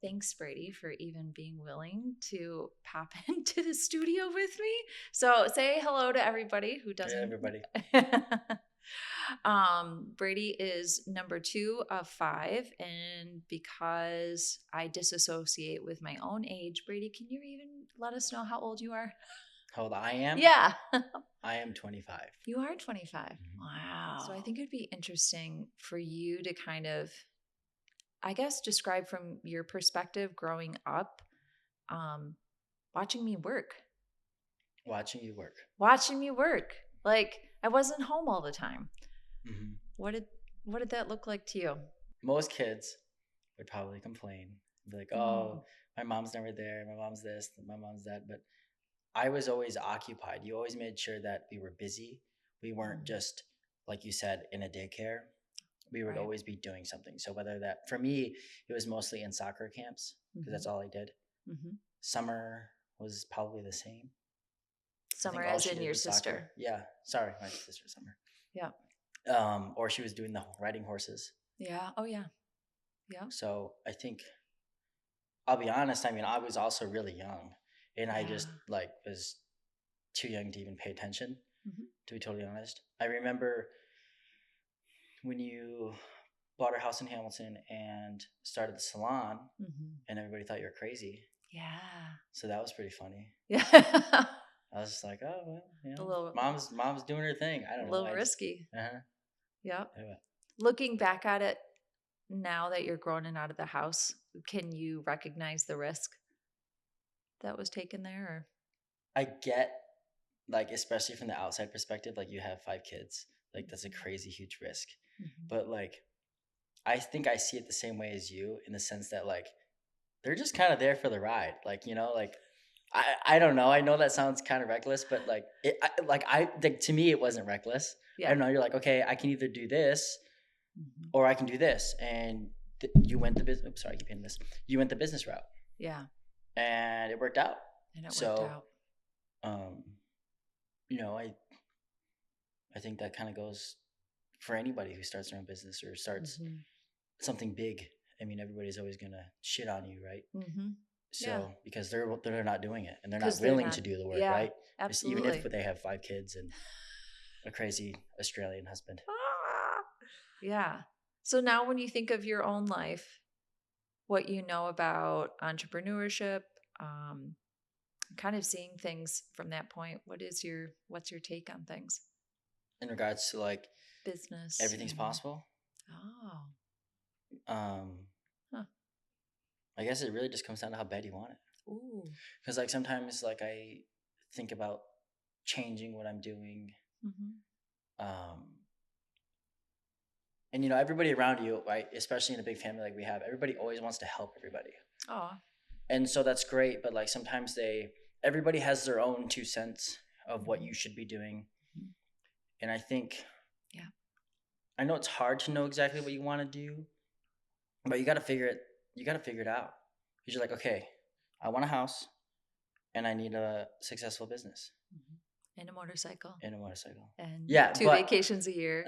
thanks, Brady, for even being willing to pop into the studio with me. So say hello to everybody who doesn't. Hey, everybody. Brady is number 2 of 5. And because I disassociate with my own age, Brady, can you even let us know how old you are? How old I am? Yeah. I am 25. You are 25. Mhm. Wow. So I think it'd be interesting for you to kind of, I guess, describe from your perspective growing up, watching me work. Watching you work. Watching me work. Like I wasn't home all the time. Mm-hmm. What did that look like to you? Most kids would probably complain, be like, "Oh, my mom's never there. My mom's this. My mom's that." But I was always occupied. You always made sure that we were busy. We weren't just, like you said, in a daycare. We would Right. always be doing something. So whether that, for me, it was mostly in soccer camps because that's all I did. Mm-hmm. Summer was probably the same. Summer All as she in did your was sister. soccer. Yeah, sorry, my sister Summer. Yeah. Or she was doing the riding horses. Yeah. Oh yeah. Yeah. So I think I'll be honest. I mean, I was also really young, and I just like was too young to even pay attention. Mm-hmm. To be totally honest, I remember when you bought our house in Hamilton and started the salon, and everybody thought you were crazy. Yeah. So that was pretty funny. Yeah. I was just like, oh well, you A know, little, mom's doing her thing. I don't a know. little risky. Uh-huh. Yeah. Anyway. Looking back at it now that you're grown and out of the house, can you recognize the risk that was taken there? Or? I get, like, especially from the outside perspective, like you have 5 kids, like that's a crazy huge risk. But like, I think I see it the same way as you in the sense that like they're just kind of there for the ride. Like, you know, like I don't know. I know that sounds kind of reckless, but like to me it wasn't reckless. Yeah. I don't know. You're like, okay, I can either do this or I can do this, and you went the business. Sorry, I keep hitting this. You went the business route. Yeah. And it worked out. And it worked out. You know, I think that kind of goes for anybody who starts their own business or starts something big. I mean, everybody's always gonna shit on you, right? So because they're not doing it and they're not willing to do the work, right? Absolutely. Even if they have 5 kids and a crazy Australian husband. Yeah. So now when you think of your own life, what you know about entrepreneurship, kind of seeing things from that point, what's your take on things? In regards to like business, everything's possible. I guess it really just comes down to how bad you want it. Ooh. Because like sometimes like I think about changing what I'm doing. And you know, everybody around you, right, especially in a big family like we have, everybody always wants to help everybody. And so that's great, but like sometimes everybody has their own 2 cents of what you should be doing. And I think I know it's hard to know exactly what you want to do, but you got to figure it out. Because you're like, okay, I want a house and I need a successful business. And a motorcycle. And 2 vacations a year.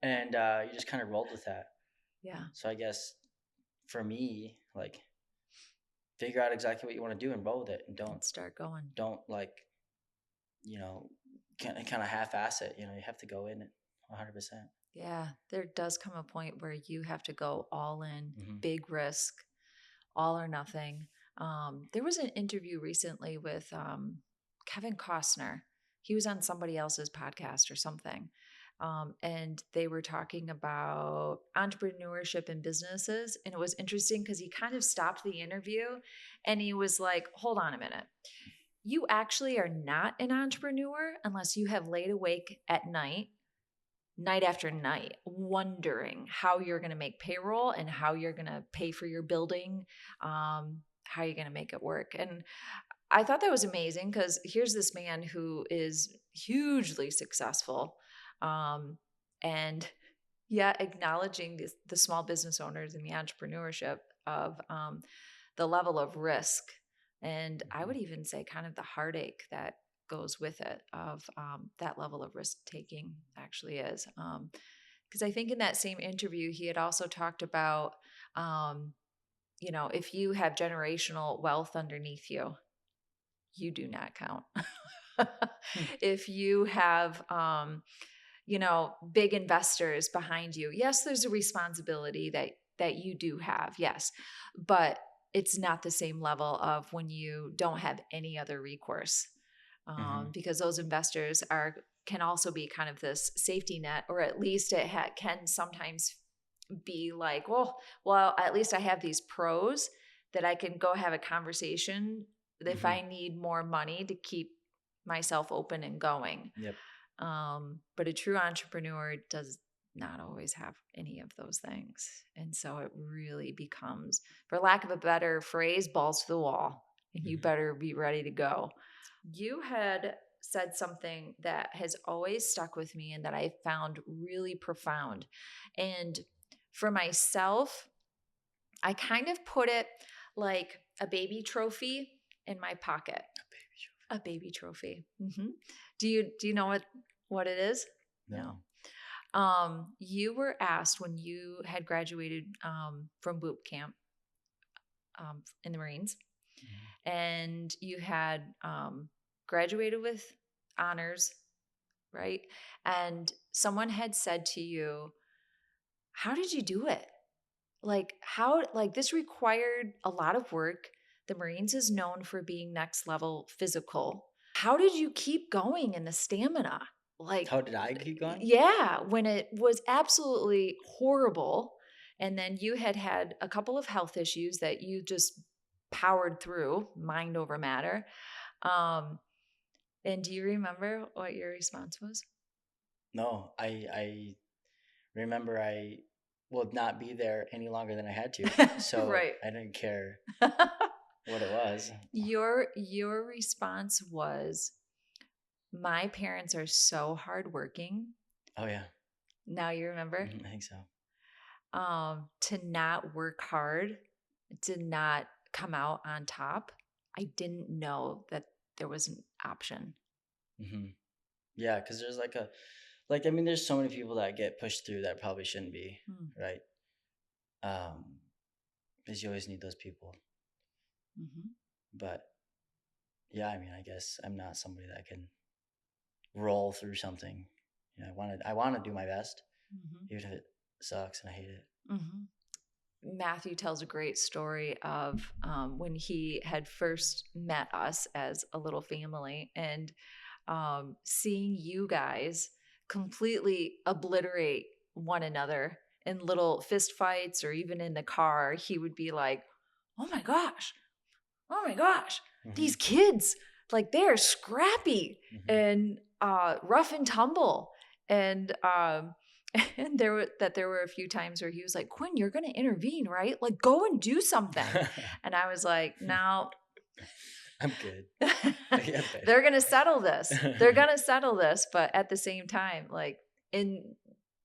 And you just kind of rolled with that. Yeah. So I guess for me, like, figure out exactly what you want to do and roll with it, and don't start going. Don't like, you know, kind of half-ass it. You know, you have to go in it 100%. Yeah, there does come a point where you have to go all in, big risk, all or nothing. There was an interview recently with Kevin Costner. He was on somebody else's podcast or something. And they were talking about entrepreneurship and businesses. And it was interesting because he kind of stopped the interview and he was like, hold on a minute. You actually are not an entrepreneur unless you have laid awake at night after night, wondering how you're going to make payroll and how you're going to pay for your building, how you're going to make it work. And I thought that was amazing because here's this man who is hugely successful, and acknowledging the small business owners and the entrepreneurship of the level of risk. And I would even say kind of the heartache that goes with it of that level of risk taking actually is. Because I think in that same interview, he had also talked about if you have generational wealth underneath you, you do not count. If you have, big investors behind you, yes, there's a responsibility that you do have, yes, but it's not the same level of when you don't have any other recourse, because those investors can also be kind of this safety net, or at least it can sometimes be like, well, at least I have these pros that I can go have a conversation if I need more money to keep myself open and going. Yep. But a true entrepreneur does not always have any of those things. And so it really becomes, for lack of a better phrase, balls to the wall. And you better be ready to go. You had said something that has always stuck with me and that I found really profound. And for myself, I kind of put it like a baby trophy in my pocket. A baby trophy. Mm-hmm. Do you know what it is? No. You were asked when you had graduated from boot camp in the Marines, and you had graduated with honors, right? And someone had said to you, "How did you do it? Like this required a lot of work. The Marines is known for being next level physical. How did you keep going in the stamina? Like, how did I keep going? Yeah, when it was absolutely horrible. And then you had a couple of health issues that you just powered through, mind over matter. And do you remember what your response was? No, I remember I would not be there any longer than I had to. So Right. I didn't care what it was. Your response was, my parents are so hardworking. Oh yeah. Now you remember? I think so. To not work hard, to not come out on top. I didn't know that there was an option. Yeah, because there's there's so many people that get pushed through that probably shouldn't be, right? Because you always need those people. But yeah, I mean, I guess I'm not somebody that can roll through something. I want to do my best, even if it sucks and I hate it. Matthew tells a great story of when he had first met us as a little family, and seeing you guys completely obliterate one another in little fist fights, or even in the car. He would be like, oh my gosh, these kids, like, they're scrappy and rough and tumble. And and there were a few times where he was like, Quinn, you're going to intervene, right? Like, go and do something. And I was like, no, I'm good. They're going to settle this. They're going to settle this. But at the same time, like, in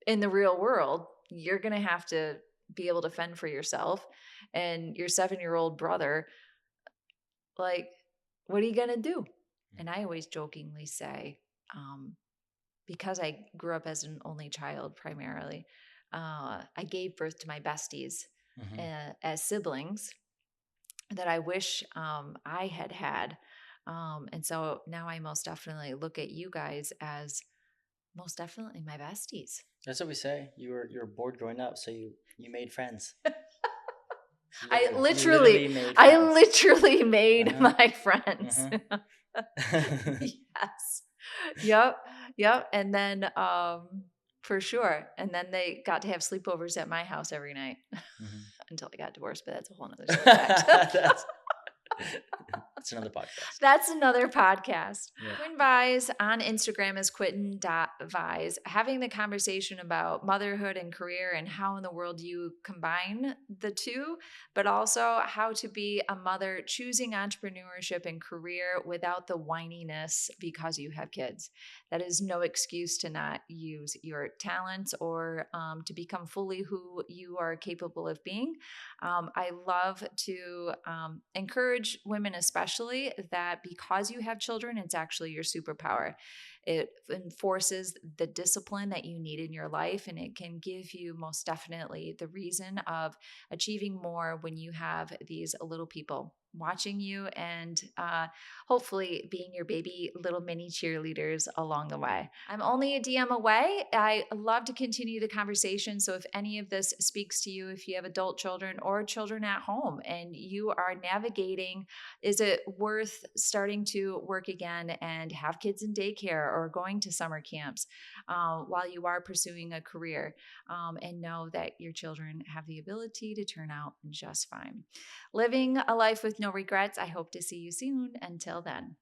the real world, you're going to have to be able to fend for yourself. And your 7-year-old brother, like, what are you going to do? And I always jokingly say, because I grew up as an only child primarily, I gave birth to my besties as siblings that I wish I had had. And so now I most definitely look at you guys as most definitely my besties. That's what we say. You were bored growing up, so you made friends. I literally made my friends. Yes. Yep. And then for sure. And then they got to have sleepovers at my house every night until I got divorced, but that's a whole nother subject. That's another podcast. That's another podcast. Yeah. Quinn Vise on Instagram is Quinn.Vise, having the conversation about motherhood and career and how in the world you combine the two, but also how to be a mother choosing entrepreneurship and career without the whininess because you have kids. That is no excuse to not use your talents or to become fully who you are capable of being. I love to encourage women, especially, that because you have children, it's actually your superpower. It enforces the discipline that you need in your life, and it can give you most definitely the reason of achieving more when you have these little people watching you and hopefully being your baby little mini cheerleaders along the way. I'm only a DM away. I love to continue the conversation. So if any of this speaks to you, if you have adult children or children at home and you are navigating, is it worth starting to work again and have kids in daycare or going to summer camps while you are pursuing a career, and know that your children have the ability to turn out just fine. Living a life with no regrets. I hope to see you soon. Until then.